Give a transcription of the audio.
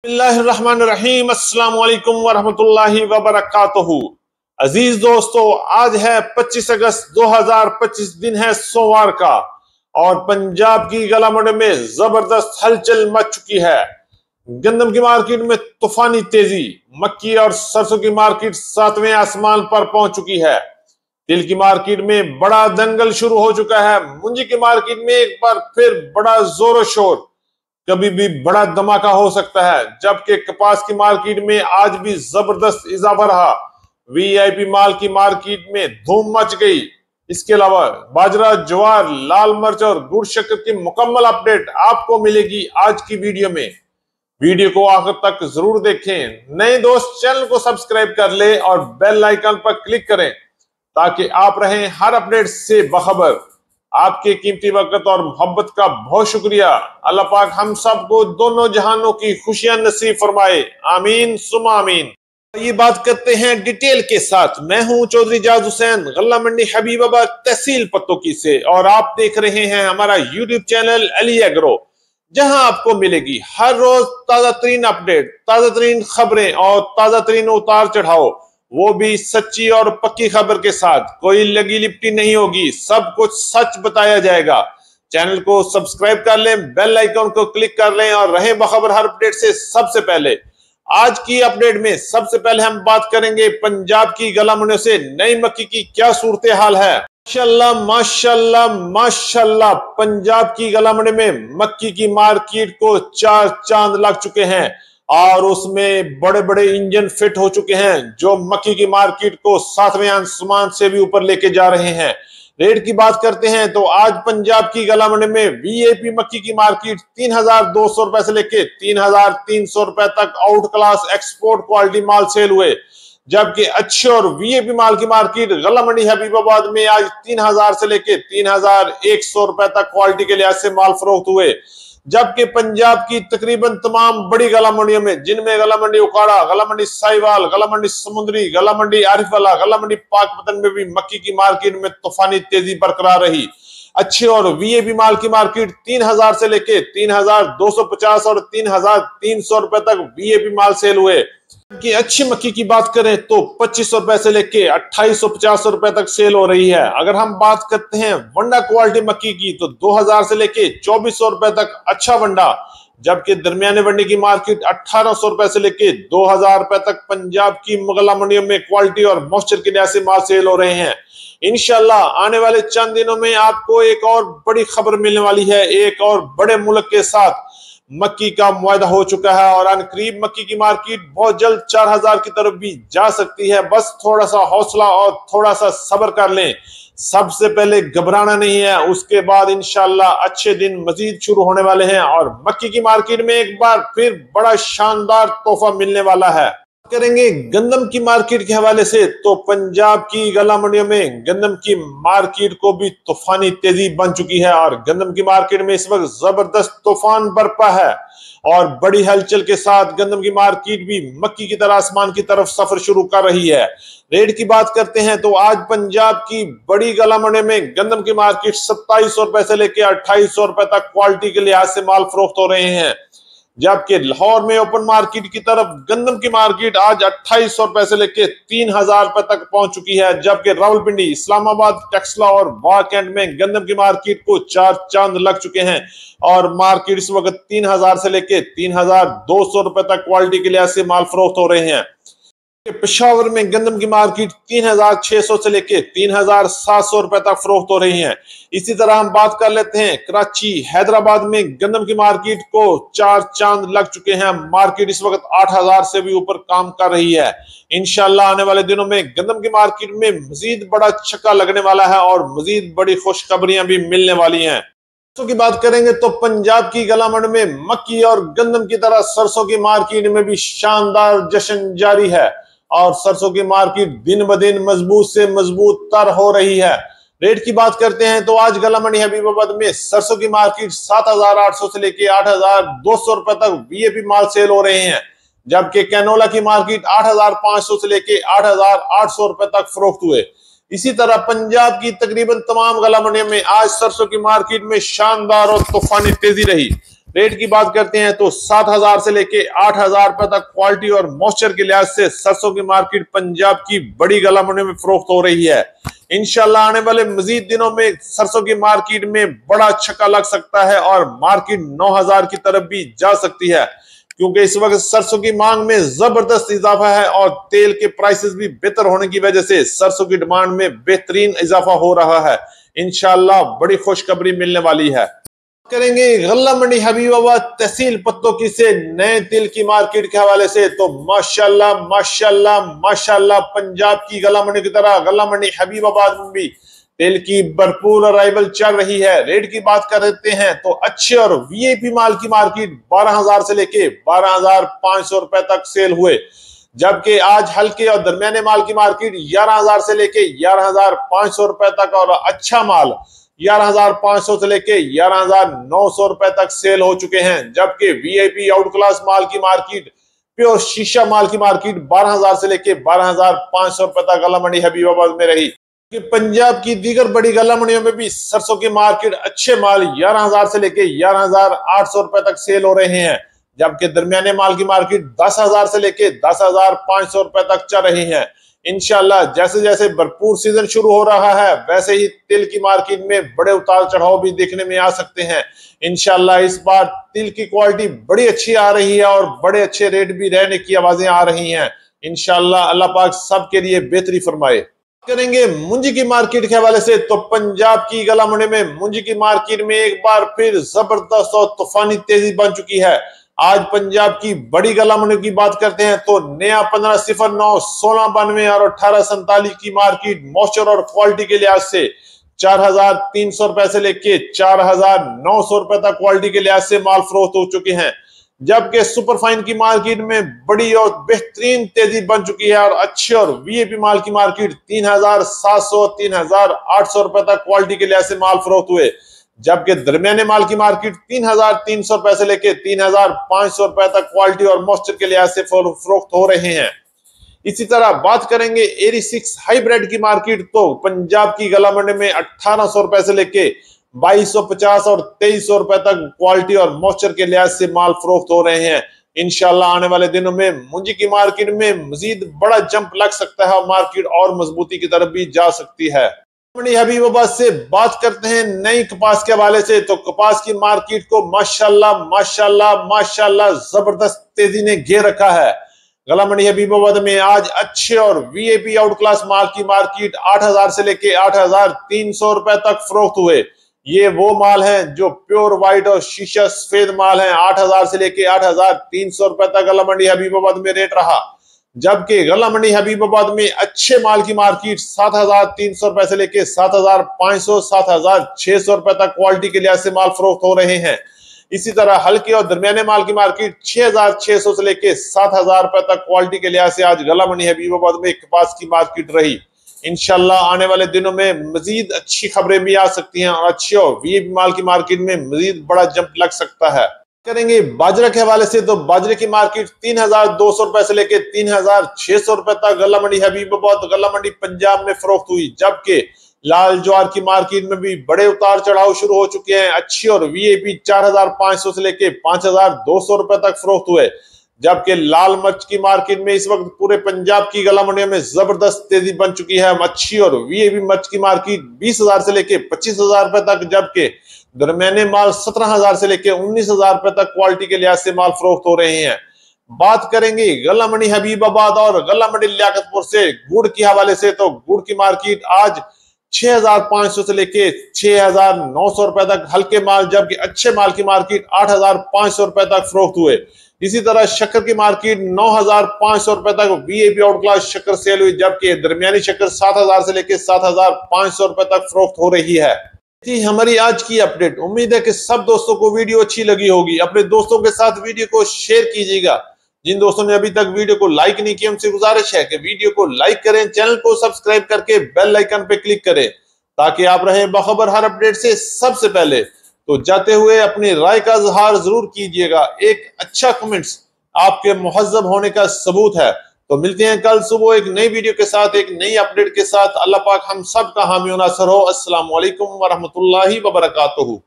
बिस्मिल्लाहिर्रहमानिर्रहीम, अस्सलाम वालेकुम वरहमतुल्लाहि वबरकातुहू। अजीज दोस्तों, आज है 25 अगस्त 2025, दिन है सोमवार का और पंजाब की गला मंडी में जबरदस्त हलचल मच चुकी है। गंदम की मार्केट में तूफानी तेजी, मक्की और सरसों की मार्केट 7वें आसमान पर पहुंच चुकी है। तिल की मार्केट में बड़ा दंगल शुरू हो चुका है। मुंजी की मार्केट में एक बार फिर बड़ा जोर शोर, कभी भी बड़ा धमाका हो सकता है। जबकि कपास की मार्केट में आज भी जबरदस्त इजाफा रहा। वीआईपी माल की मार्केट में धूम मच गई। इसके अलावा बाजरा, ज्वार, लाल मिर्च और गुड़ शक्कर की मुकम्मल अपडेट आपको मिलेगी आज की वीडियो में। वीडियो को आखिर तक जरूर देखें। नए दोस्त चैनल को सब्सक्राइब कर ले और बेल आइकन पर क्लिक करें ताकि आप रहें हर अपडेट से बखबर। आपके कीमती वक्त और मोहब्बत का बहुत शुक्रिया। अल्लाह पाक हम सबको दोनों जहानों की खुशियां नसीब फरमाए, आमीन सुमा आमीन। ये बात करते हैं डिटेल के साथ। मैं हूं चौधरी जाज हुसैन, गल्ला मंडी हबीबाबाद, तहसील पत्तोकी से, और आप देख रहे हैं हमारा यूट्यूब चैनल अली एग्रो, जहां आपको मिलेगी हर रोज ताजा तरीन अपडेट, ताजा तरीन खबरें और ताजा तरीन उतार चढ़ाव, वो भी सच्ची और पक्की खबर के साथ। कोई लगी लिपटी नहीं होगी, सब कुछ सच बताया जाएगा। चैनल को सब्सक्राइब कर लें, बेल आइकन को क्लिक कर लें और रहें बखबर हर अपडेट से सबसे पहले। आज की अपडेट में सबसे पहले हम बात करेंगे पंजाब की गला मंडियों से नई मक्की की क्या सूरत हाल है। माशाल्लाह माशाल्लाह माशाल्लाह, पंजाब की गला मंडी में मक्की की मार्केट को 4 चांद लग चुके हैं और उसमें बड़े बड़े इंजन फिट हो चुके हैं जो मक्की की मार्केट को 7वें आसमान से भी ऊपर लेके जा रहे हैं। रेट की बात करते हैं तो आज पंजाब की गला मंडी में वीआईपी मक्की की मार्केट 3200 रुपए से लेके 3300 रुपए तक आउट क्लास एक्सपोर्ट क्वालिटी माल सेल हुए। जबकि अच्छे और वीआईपी माल की मार्केट गला मंडी हबीबाबाद में आज 3000 से लेके 3100 रुपए तक क्वालिटी के लिहाज से माल फरोख्त हुए। जबकि पंजाब की तकरीबन तमाम बड़ी गला मंडियों में, जिनमें गला मंडी उकाड़ा, गला मंडी साहिवाल, गला मंडी समुद्री, गला मंडी आरिफवाला, गला मंडी पाकपतन में भी मक्की की मार्केट में तूफानी तेजी बरकरार रही। अच्छे और वीआईपी माल की मार्केट 3000 से लेके 3250 और 3300 रुपए तक वीआईपी माल सेल हुए। कि अच्छी मक्की की बात करें तो 2500 रुपए से लेके 2850 रुपए तक सेल हो रही है। अगर हम बात करते हैं वंडा क्वालिटी मक्की की तो 2000 से लेके 2400 रुपए तक अच्छा वंडा, जबकि दरमियाने वंडे की मार्केट 1800 रुपए से लेके 2000 रुपए तक पंजाब की गला मंडियों में क्वालिटी और मॉइस्चर के लिहाज से माल सेल हो रहे हैं। इंशाल्लाह आने वाले चंद दिनों में आपको एक और बड़ी खबर मिलने वाली है। एक और बड़े मुल्क के साथ मक्की का मुआहदा हो चुका है और अनकरीब मक्की की मार्केट बहुत जल्द 4000 की तरफ भी जा सकती है। बस थोड़ा सा हौसला और थोड़ा सा सब्र कर लें। सबसे पहले घबराना नहीं है, उसके बाद इंशाल्लाह अच्छे दिन मजीद शुरू होने वाले हैं और मक्की की मार्केट में एक बार फिर बड़ा शानदार तोहफा मिलने वाला है। करेंगे गंदम की मार्केट के हवाले से तो पंजाब की गला मंडियों में गंदम की मार्केट को भी तूफानी तेजी बन चुकी है और गंदम की मार्केट में इस वक्त जबरदस्त तूफान बरपा है और बड़ी हलचल के साथ गंदम की मार्केट भी मक्की की तरह आसमान की तरफ सफर शुरू कर रही है। रेट की बात करते हैं तो आज पंजाब की बड़ी गला मंडी में गंदम की मार्केट 2700 रुपए से लेकर 2800 रुपए तक क्वालिटी के लिहाज से माल फरोख्त हो रहे हैं। जबकि लाहौर में ओपन मार्केट की तरफ गंदम की मार्केट आज 2800 रुपए से लेकर 3000 रुपए तक पहुंच चुकी है। जबकि रावलपिंडी, इस्लामाबाद, टेक्सला और वाकैंड में गंदम की मार्केट को 4 चांद लग चुके हैं और मार्केट इस वक्त 3000 से लेकर 3200 रुपए तक क्वालिटी के लिहाज से माल फरोख्त हो रहे हैं। पेशावर में गंदम की मार्केट 3600 से लेके 3700 रुपए तक फरोख्त हो रही है। इसी तरह हम बात कर लेते हैं कराची, हैदराबाद में गंदम की मार्केट को 4 चांद लग चुके हैं। मार्केट इस वक्त 8000 से भी ऊपर काम कर रही है। इंशाल्लाह आने वाले दिनों में गंदम की मार्केट में मजीद बड़ा छक्का लगने वाला है और मजीद बड़ी खुशखबरियां भी मिलने वाली हैं। सरसों की बात करेंगे तो पंजाब की गला मंडी में मक्की और गंदम की तरह सरसों की मार्केट में भी शानदार जश्न जारी है और सरसों की मार्केट दिन ब दिन मजबूत से मजबूत तर हो रही है। रेट की बात करते हैं तो आज गला मंडी हबीबाबाद में सरसों की मार्केट 7800 से लेके 8200 रुपए तक वीआईपी माल सेल हो रहे हैं। जबकि कैनोला की मार्केट 8500 से लेके 8800 रुपए तक फरोख्त हुए। इसी तरह पंजाब की तकरीबन तमाम गला मंडियों में आज सरसों की मार्केट में शानदार और तूफानी तेजी रही। रेट की बात करते हैं तो 7,000 से लेके 8,000 रुपए तक क्वालिटी और मॉइस्चर के लिहाज से सरसों की मार्केट पंजाब की बड़ी गला मंडी में फरोख्त हो रही है। इंशाल्लाह आने वाले मजीद दिनों में सरसों की मार्केट में बड़ा छक्का लग सकता है और मार्केट 9,000 की तरफ भी जा सकती है, क्योंकि इस वक्त सरसों की मांग में जबरदस्त इजाफा है और तेल के प्राइसेस भी बेहतर होने की वजह से सरसों की डिमांड में बेहतरीन इजाफा हो रहा है। इंशाल्लाह बड़ी खुशखबरी मिलने वाली है। करेंगे गल्ला मंडी हबीबाबाद तहसील पत्तों से नए तिल की मार्केट के हवाले से, तो माशाल्लाह माशाल्लाह माशाल्लाह पंजाब की गल्ला मंडी की तरह गल्ला मंडी हबीबाबाद में भी तिल की भरपूर अराइवल चल रही है। रेट की बात करते हैं तो अच्छे और वीआईपी माल की मार्केट 12,000 से लेके 12,500 रुपए तक सेल हुए, जबकि आज हल्के और दरमियाने माल की मार्केट 11,000 से लेके 11,500 रुपए तक और अच्छा माल 11,500 से लेके 11,900 रुपए तक सेल हो चुके हैं, जबकि वीआईपी आउट क्लास माल की मार्केट प्योर शीशा माल की मार्केट 12,000 से लेके 12,500 रुपए तक गल्ला मंडी हबीबाबाद में रही। कि पंजाब की दीगर बड़ी गल्ला मंडियों में भी सरसों की मार्केट अच्छे माल 11,000 से लेके 11,800 रुपए तक सेल हो रहे हैं, जबकि दरमियाने माल की मार्केट 10,000 से लेके 10,500 रुपए तक चल रही है। इंशाल्लाह जैसे जैसे भरपूर सीजन शुरू हो रहा है वैसे ही तिल की मार्केट में बड़े उतार चढ़ाव भी देखने में आ सकते हैं। इंशाल्लाह इस बार तिल की क्वालिटी बड़ी अच्छी आ रही है और बड़े अच्छे रेट भी रहने की आवाजें आ रही हैं। इंशाल्लाह अल्लाह पाक सबके लिए बेहतरी फरमाए। करेंगे मुंजी की मार्केट के हवाले से, तो पंजाब की गला मंडी में मुंजी की मार्केट में एक बार फिर जबरदस्त और तूफानी तेजी बन चुकी है। आज पंजाब की बड़ी गला मंडी की बात करते हैं तो नया 1509, 1692 और 1847 की मार्केट मॉइस्चर और क्वालिटी के लिहाज से 4,300 रुपए से लेके 4,900 रुपए तक क्वालिटी के लिहाज से माल फरोख्त हो चुके हैं, जबकि सुपरफाइन की मार्केट में बड़ी और बेहतरीन तेजी बन चुकी है और अच्छे और वीआईपी माल की मार्केट 3,700, 3,800 रुपए तक क्वालिटी के लिहाज से माल फरोख्त हुए, जबकि दरमियाने माल की मार्केट 3,300 रुपए से लेके 3,500 रुपए तक क्वालिटी और मॉइस्चर के लिहाज से फरोख्त हो रहे हैं। इसी तरह बात करेंगे एरी 6 हाइब्रिड की मार्केट, तो पंजाब की गला मंडी में 1,800 रुपए से लेके 2,250 और 2,300 रुपए तक क्वालिटी और मॉइस्चर के लिहाज से माल फरोख्त हो रहे हैं। इंशाल्लाह आने वाले दिनों में मुंजी की मार्केट में मजीद बड़ा जंप लग सकता है और मार्केट और मजबूती की तरफ भी जा सकती है। मंडी हबीबाबाद से बात करते हैं नई कपास के हवाले से, तो कपास की मार्केट को माशाल्लाह माशाल्लाह माशाल्लाह जबरदस्त तेजी ने घेर रखा है। गला मंडी हबीबाबाद में आज अच्छे और वीआईपी आउट क्लास माल की मार्केट 8,000 से लेके 8,300 रुपए तक फरोख्त हुए। ये वो माल है जो प्योर व्हाइट और शीशा सफेद माल है। 8,000 से लेके 8,300 रुपए तक गला मंडी हबीबाबाद में रेट रहा, जबकि गला मंडी हबीबाबाद में अच्छे माल की मार्केट 7,300 रुपए से लेके 7,500, 7,600 रुपए तक क्वालिटी के लिहाज से माल फरोख्त हो रहे हैं। इसी तरह हल्के और दरमियाने माल की मार्केट 6,600 से लेके 7,000 रुपए तक क्वालिटी के लिहाज से आज गला मंडी हबीबाबाद में कपास की मार्केट रही। इंशाल्लाह आने वाले दिनों में मजीद अच्छी खबरें भी आ सकती हैं और अच्छे और वीआईपी माल की मार्केट में मजीद बड़ा जंप लग सकता है। करेंगे बाजरा के हवाले से, तो बाजरे की मार्केट 3,200 रुपए से लेके 3,600 रुपए तक गला मंडी हबीबाबाद गला मंडी पंजाब में फरोख्त हुई, जबकि लाल ज्वार की मार्केट में भी बड़े उतार चढ़ाव शुरू हो चुके हैं। अच्छी और वीआईपी 4,500 से लेके 5,200 रुपए तक फरोख्त हुए, जबकि लाल मिर्च की मार्केट में इस वक्त पूरे पंजाब की गला मंडियों में जबरदस्त तेजी बन चुकी है। अच्छी और वीआईपी मिर्च की मार्केट 20,000 से लेके 25,000 रुपए तक, जबकि दरमियाने माल 17,000 से लेके 19,000 रुपए तक क्वालिटी के लिहाज से माल फरोख्त हो रहे हैं। बात करेंगे गला मंडी हबीबाबाद और गला मंडी लियाकतपुर से गुड़ के हवाले से, तो गुड़ की मार्केट आज 6,500 से लेके 6,900 रुपए तक हल्के माल, जबकि अच्छे माल की मार्केट 8,500 रुपए तक फरोख्त हुए। इसी तरह शक्कर की मार्केट 9,500 रुपए तक वीआईपी आउट क्लास शक्कर सेल हुई, जबकि दरमियानी शक्कर 7,000 से लेके 7,500 रुपए तक फरोख्त हो रही है। थी हमारी आज की अपडेट। उम्मीद है कि सब दोस्तों को वीडियो अच्छी लगी होगी। अपने दोस्तों के साथ वीडियो को शेयर कीजिएगा। जिन दोस्तों ने अभी तक वीडियो को लाइक नहीं किया उनसे गुजारिश है कि वीडियो को लाइक करें, चैनल को सब्सक्राइब करके बेल आइकन पे क्लिक करें ताकि आप रहें बाखबर हर अपडेट से सबसे पहले। तो जाते हुए अपनी राय का इजहार जरूर कीजिएगा। एक अच्छा कमेंट्स आपके मुहज्जब होने का सबूत है। तो मिलते हैं कल सुबह एक नई वीडियो के साथ, एक नई अपडेट के साथ। अल्लाह पाक हम सब का हामी और नासर हो। अस्सलाम वालेकुम व रहमतुल्लाहि व बरकातुहू।